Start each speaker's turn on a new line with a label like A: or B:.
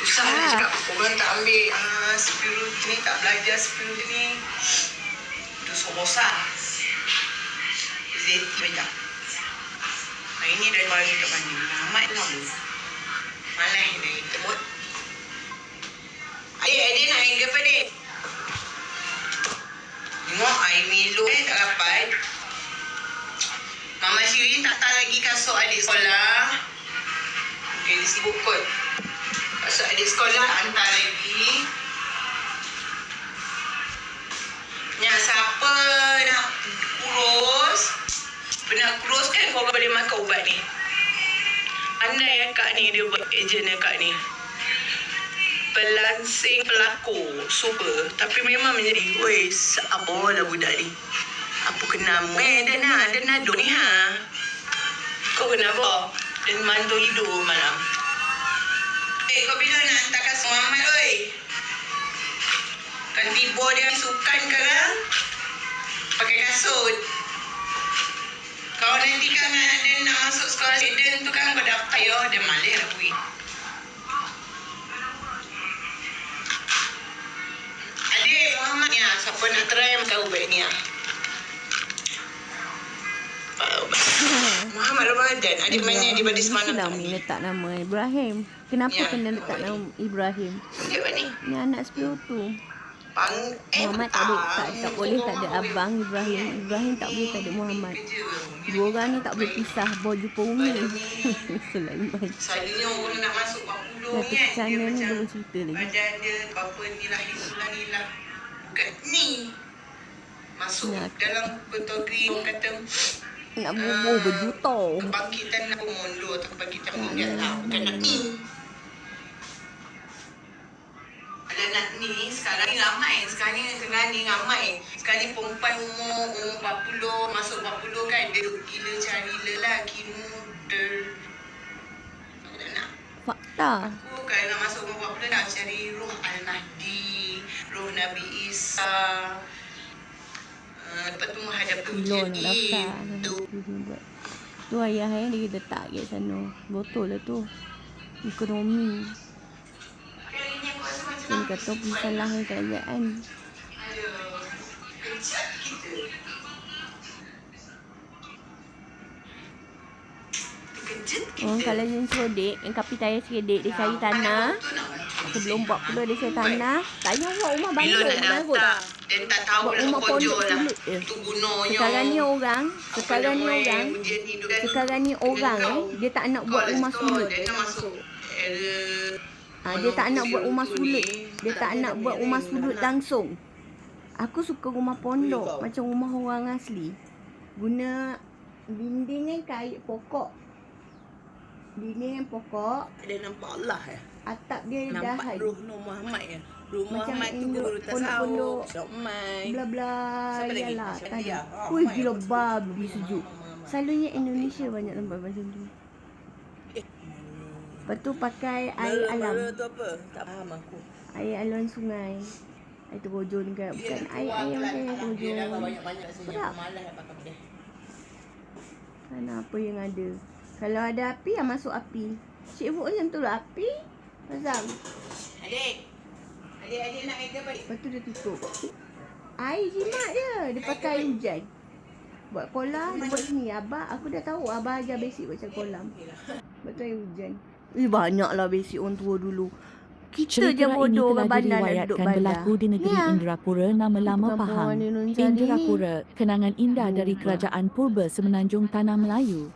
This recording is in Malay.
A: Susah nak cakap. Orang tak ambil security ni, tak belajar security ni. Itu somosa. Zeti banyak. Hari ni dari balik kat mana? Muhammad tu nama. Malah ni tebut. Adik nak air apa dik? Tengok air Milo tak dapat. Mama Syiri tak tahu lagi kasut adik sekolah. Okay, dia sibuk kot. Kasut adik sekolah hantar lagi. Yang siapa nak kurus, nak kurus kan kau boleh makan ubat ni. Pandai akak ni dia buat ejen akak ni. Pelansing pelakor, super. Tapi memang menjadi, weh, apa lah budak ni. Apa kena Dana duk ni ha. Kau kenapa? Dan mantu hidup malam. Kau bila nak hantar kasut Muhammad, oi? Kan tiba dia sukan sekarang. Pakai kasut. Kau nanti kan ada nak masuk sekolah student tu kan kau daftar ya. Dia malah lah pergi. Adik Muhammad ni siapa nak try makan ubat ni Muhammad Ramadan. Adik mana di badis mana?
B: Kenapa ni letak nama Ibrahim? Kenapa kena letak nama Ibrahim?
A: Dia ni.
B: Ni anak sepuluh tu. Muhammad tak boleh tak ada abang Ibrahim. Ibrahim tak boleh tak ada Muhammad. Dua orang ni tak boleh pisah. Bawa jumpa Umi. Sulaiman.
A: Selalunya orang nak masuk 40
B: ni kan. Dia macam belum cerita lagi.
A: Badan dia apa ni lah. Bukan ni. Masuk dalam kategori orang kata
B: nak bubur berjuta.
A: Kebangkitan nak mundur atau kebangkitan meninggal lah. Bukan nak ni. Ada nak ni, sekarang ni ramai. Sekarang ni ramai. Sekarang ni perempuan umur 40, masuk 40 kan. Dia gila cari lelaki muda. Tak nak.
B: Fakta.
A: Aku kalau nak masuk umur 40 nak cari roh Al-Mahdi, roh Nabi Isa. Lepas tu menghadap
B: Ilon daftar. Tu ayah dia letak kat sana. Betul lah tu. Ekonomi. Dia kata salah kerajaan. Kalau yang suruh dek, yang kapi tayar sikit dek, dia cari tanah. Sebelum 40 dia cari tanah. Tanya buat rumah bangsa.
A: Dia tak tahu lah pojok lah. Tu gunanya.
B: Sekarang ni orang dia tak nak buat rumah sulut. Dia tak nak buat rumah sulut. Dia tak nak buat rumah sulut langsung. Aku suka rumah pondok macam rumah orang asli. Guna dinding kan kayu pokok. Dinding pokok.
A: Dia nampak Allah
B: Atap dia dah
A: nampak ruh Nur Muhammad ya. Ruh
B: macam
A: Muhammad tu guru tasawuf, Dokmai.
B: Bla-bla. Yalah.
A: Tadi.
B: Wih, gila babi sejuk. Selalunya Indonesia banyak tempat macam tu. Lepas tu pakai air alam.
A: Tu apa? Tak faham aku.
B: Air aluan sungai. Air terjun ke. Bukan air macam air terjun.
A: Banyak-banyak senyap. Malas nak pakai pedas.
B: Mana apa yang ada. Kalau ada api, masuk api. Cik Fuk macam tu lah api. Azam.
A: Adik nak air ke apa?
B: Lepas tu dia tutup. Air jimat je. Dia pakai air hujan. Buat kolam, dia buat sini. Abah, aku dah tahu. Abah ajar basic macam kolam. Lepas tu air hujan. Banyaklah basic orang tua dulu. Kita je bodoh orang bandar nak duduk bandar.
C: Berlaku di negeri Indrapura nama lama Pahang. Indrapura, kenangan indah dari kerajaan purba Semenanjung Tanah Melayu.